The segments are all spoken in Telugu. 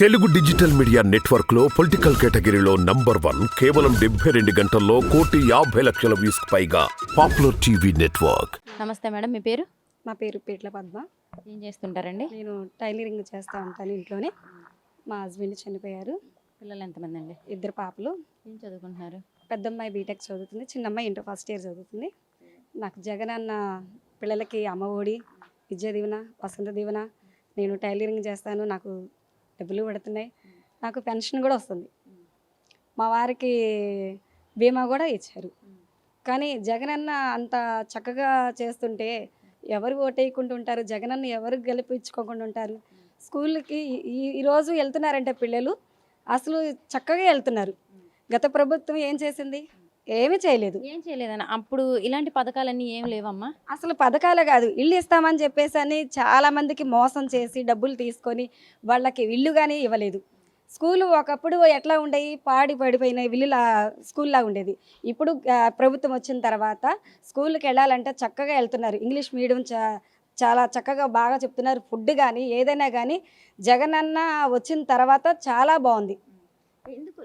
తెలుగు డిజిటల్ మీడియా నెట్వర్క్ లో పొలిటికల్ కేటగిరీలో నంబర్ 1 కేవలం 72 గంటల్లో 1,50,00,000 వ్యూస్ పైగా పాపులర్ టీవీ నెట్వర్క్. నమస్తే మేడం, మీ పేరు? నా పేరు పీట్ల పద్మ. ఏం చేస్తుంటారండి? నేను టైలరింగ్ చేస్తూ ఉంటాను ఇంట్లోనే. మా హస్బెండ్ చనిపోయారు. పిల్లలు ఎంతమంది అండి? 2 పాపలు. ఏం చదువుకుంటున్నారు? పెద్దమ్మాయి బీటెక్ చదువుతుంది, చిన్నమ్మాయి ఇంటర్ ఫస్ట్ ఇయర్ చదువుతుంది. నాకు జగన్ అన్న పిల్లలకి అమ్మ ఒడి, విద్యా దీవెన, వసంత దీవెన, నేను టైలరింగ్ చేస్తాను, నాకు డబ్బులు పడుతున్నాయి, నాకు పెన్షన్ కూడా వస్తుంది. మా వారికి బీమా కూడా ఇచ్చారు. కానీ జగనన్న అంత చక్కగా చేస్తుంటే ఎవరు ఓటేయకుండా ఉంటారు? జగనన్న ఎవరు గెలిపించుకోకుండా ఉంటారు? స్కూల్కి ఈరోజు వెళ్తున్నారంటే పిల్లలు అసలు చక్కగా వెళ్తున్నారు. గత ప్రభుత్వం ఏం చేసింది? ఏమీ చేయలేదు. ఏం చేయలేదన్న అప్పుడు ఇలాంటి పథకాలన్నీ ఏం లేవమ్మా. అసలు పథకాలే కాదు, ఇల్లు ఇస్తామని చెప్పేసి అని చాలామందికి మోసం చేసి డబ్బులు తీసుకొని వాళ్ళకి ఇల్లు కానీ ఇవ్వలేదు. స్కూలు ఒకప్పుడు ఎట్లా ఉండేవి? పడిపోయిన ఇల్లులా స్కూల్లా ఉండేది. ఇప్పుడు ప్రభుత్వం వచ్చిన తర్వాత స్కూల్కి వెళ్ళాలంటే చక్కగా వెళ్తున్నారు. ఇంగ్లీష్ మీడియం చాలా చక్కగా బాగా చెప్తున్నారు. ఫుడ్ కానీ ఏదైనా కానీ జగనన్న వచ్చిన తర్వాత చాలా బాగుంది. ఎందుకు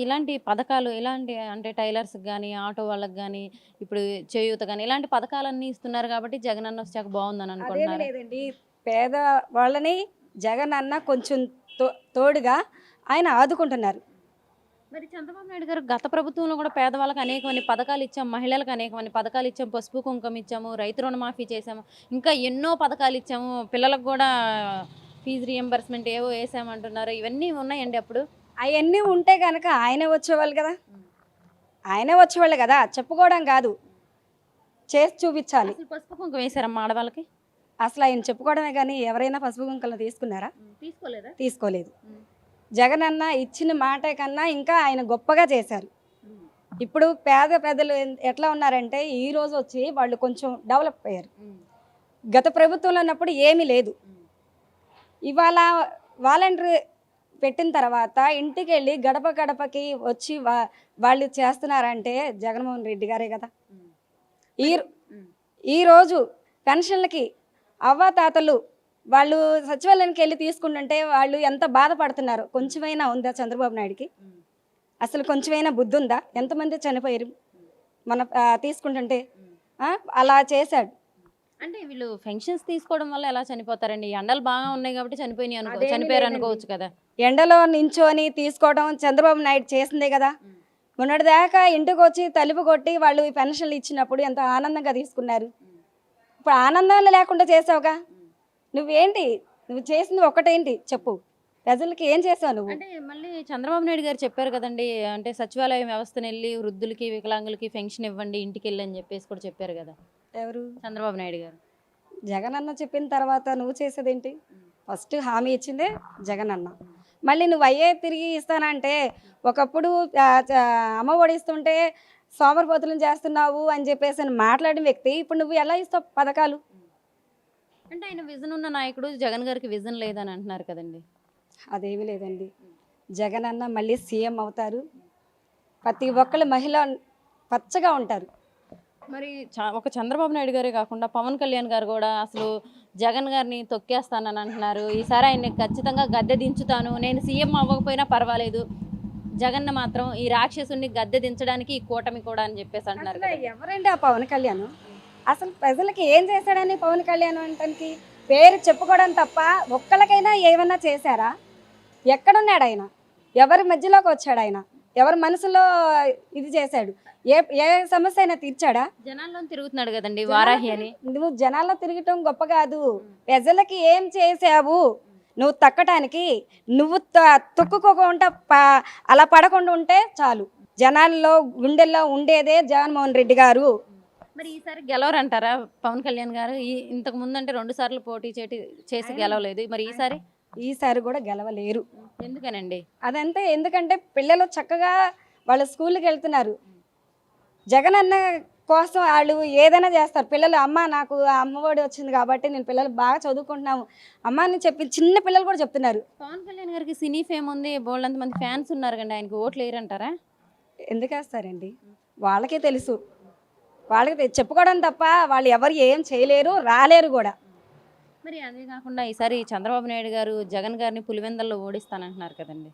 ఇలాంటి పథకాలు, ఇలాంటి అంటే టైలర్స్కి కానీ, ఆటో వాళ్ళకి కానీ, ఇప్పుడు చేయూత కానీ ఇలాంటి పథకాలన్నీ ఇస్తున్నారు కాబట్టి జగన్ అన్న వచ్చాక బాగుందని అనుకుంటున్నారు? లేదండి, పేద వాళ్ళని జగన్ అన్న కొంచెం తోడుగా ఆయన ఆదుకుంటున్నారు. మరి చంద్రబాబు నాయుడు గారు గత ప్రభుత్వంలో కూడా పేదవాళ్ళకి అనేకమంది పథకాలు ఇచ్చాము, మహిళలకు అనేకమంది పథకాలు ఇచ్చాము, పసుపు కుంకుమ ఇచ్చాము, రైతు రుణమాఫీ చేసాము, ఇంకా ఎన్నో పథకాలు ఇచ్చాము, పిల్లలకు కూడా ఫీజు రియంబర్స్మెంట్ ఏవో వేసామంటున్నారు. ఇవన్నీ ఉన్నాయండి. అప్పుడు అవన్నీ ఉంటే కనుక ఆయనే వచ్చేవాళ్ళు కదా, ఆయనే వచ్చేవాళ్ళు కదా. చెప్పుకోవడం కాదు, చేసి చూపించాలి. పసుపు కుంకుమ వేసారమ్మా ఆడవాళ్ళకి? అసలు ఆయన చెప్పుకోవడమే కానీ ఎవరైనా పసుపు కుంకుమలు తీసుకున్నారా? తీసుకోలేదా? తీసుకోలేదు. జగన్ అన్న ఇచ్చిన మాట కన్నా ఇంకా ఆయన గొప్పగా చేశారు. ఇప్పుడు పేదలు ఎట్లా ఉన్నారంటే ఈ రోజు వచ్చి వాళ్ళు కొంచెం డెవలప్ అయ్యారు. గత ప్రభుత్వంలో ఉన్నప్పుడు ఏమీ లేదు. ఇవాళ వాలంటీర్ పెట్టిన తర్వాత ఇంటికి వెళ్ళి గడప గడపకి వచ్చి వాళ్ళు చేస్తున్నారంటే జగన్మోహన్ రెడ్డి గారే కదా. ఈరోజు పెన్షన్లకి అవ్వాతాతలు వాళ్ళు సచివాలయానికి వెళ్ళి తీసుకుంటుంటే వాళ్ళు ఎంత బాధపడుతున్నారు. కొంచెమైనా ఉందా చంద్రబాబు నాయుడికి? అసలు కొంచెమైనా బుద్ధి ఉందా? ఎంతమంది చనిపోయారు మన తీసుకుంటుంటే? అలా చేశాడు. అంటే వీళ్ళు పెన్షన్స్ తీసుకోవడం వల్ల ఎలా చనిపోతారండి? ఎండలు బాగా ఉన్నాయి కాబట్టి చనిపోయారు అనుకోవచ్చు కదా. ఎండలో నించొని తీసుకోవడం చంద్రబాబు నాయుడు చేసిందే కదా. మొన్నటిదాకా ఇంటికి వచ్చి తలుపు కొట్టి వాళ్ళు పెన్షన్లు ఇచ్చినప్పుడు ఎంత ఆనందంగా తీసుకున్నారు. ఇప్పుడు ఆనందాలు లేకుండా చేసావుగా. నువ్వేంటి? నువ్వు చేసింది ఒకటేంటి చెప్పు? ప్రజలకి ఏం చేసావు నువ్వు? అంటే మళ్ళీ చంద్రబాబు నాయుడు గారు చెప్పారు కదండి, అంటే సచివాలయం వ్యవస్థను వెళ్ళి వృద్ధులకి, వికలాంగులకి పెన్షన్ ఇవ్వండి ఇంటికి వెళ్ళి అని చెప్పేసి కూడా చెప్పారు కదా. ఎవరు? చంద్రబాబు నాయుడు గారు. జగన్ అన్న చెప్పిన తర్వాత నువ్వు చేసేదేంటి? ఫస్ట్ హామీ ఇచ్చిందే జగన్ అన్న. మళ్ళీ నువ్వు అయ్యే తిరిగి ఇస్తానంటే ఒకప్పుడు అమ్మ ఒడి ఇస్తుంటే సోమరిపోతులను చేస్తున్నావు అని చెప్పేసి మాట్లాడిన వ్యక్తి ఇప్పుడు నువ్వు ఎలా ఇస్తావు పథకాలు? అంటే ఆయన విజన్ ఉన్న నాయకుడు, జగన్ గారికి విజన్ లేదని అంటున్నారు కదండి. అదేమీ లేదండి. జగన్ అన్న మళ్ళీ సీఎం అవుతారు. ప్రతి ఒక్కళ్ళు మహిళ పచ్చగా ఉంటారు. మరి ఒక చంద్రబాబు నాయుడు గారే కాకుండా పవన్ కళ్యాణ్ గారు కూడా అసలు జగన్ గారిని తొక్కేస్తానని అంటున్నారు. ఈసారి ఆయన్ని ఖచ్చితంగా గద్దె దించుతాను, నేను సీఎం అవ్వకపోయినా పర్వాలేదు, జగన్ మాత్రం ఈ రాక్షసుని గద్దె దించడానికి ఈ కూటమి కూడా అని చెప్పేసి అంటున్నారు. ఎవరండి ఆ పవన్ కళ్యాణ్? అసలు ప్రజలకి ఏం చేశాడని పవన్ కళ్యాణ్ అంటానికి? పేరు చెప్పుకోవడం తప్ప ఒక్కళ్ళకైనా ఏమన్నా చేశారా? ఎక్కడున్నాడు ఆయన? ఎవరి మధ్యలోకి వచ్చాడు ఆయన? ఎవరి మనసులో ఇది చేశాడు? ఏ సమస్య అయినా తీర్చాడా? జనాల్లో తిరుగుతున్నాడు కదండి వారాహి అని. నువ్వు జనాల్లో తిరగటం గొప్ప కాదు. ప్రజలకి ఏం చేసావు నువ్వు తక్కటానికి? నువ్వు తొక్కుకోకుండా అలా పడకుండా ఉంటే చాలు. జనాల్లో గుండెల్లో ఉండేదే జగన్మోహన్ రెడ్డి గారు. మరి ఈసారి గెలవరంటారా పవన్ కళ్యాణ్ గారు? ఇంతకు ముందు అంటే 2 సార్లు పోటీ చేసి గెలవలేదు, మరి ఈసారి కూడా గెలవలేరు. ఎందుకనండి? అదంతే. ఎందుకంటే పిల్లలు చక్కగా వాళ్ళ స్కూల్కి వెళ్తున్నారు. జగన్ అన్న కోసం వాళ్ళు ఏదైనా చేస్తారు. పిల్లలు అమ్మ నాకు అమ్మఒడి వచ్చింది కాబట్టి నేను పిల్లలు బాగా చదువుకుంటున్నాము అమ్మ అని చెప్పి చిన్న పిల్లలు కూడా చెప్తున్నారు. పవన్ కళ్యాణ్ గారికి సినీ ఫేమ్ ఉంది, బోల్డంత మంది ఫ్యాన్స్ ఉన్నారు కండి, ఆయనకు ఓట్లు వేయరంటారా? ఎందుకు వేస్తారండి? వాళ్ళకే తెలుసు. వాళ్ళకి చెప్పుకోవడం తప్ప వాళ్ళు ఎవరు ఏం చేయలేరు, రాలేరు కూడా. మరి అదే కాకుండా ఈసారి చంద్రబాబు నాయుడు గారు జగన్ గారిని పులివెందల్లో ఓడిస్తానంటున్నారు కదండి.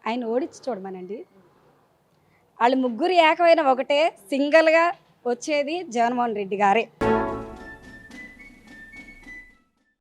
ఆయన ఓడించి చూడమనండి. వాళ్ళు ముగ్గురు ఏకమైన ఒకటే సింగిల్గా వచ్చేది జగన్మోహన్ రెడ్డి గారే.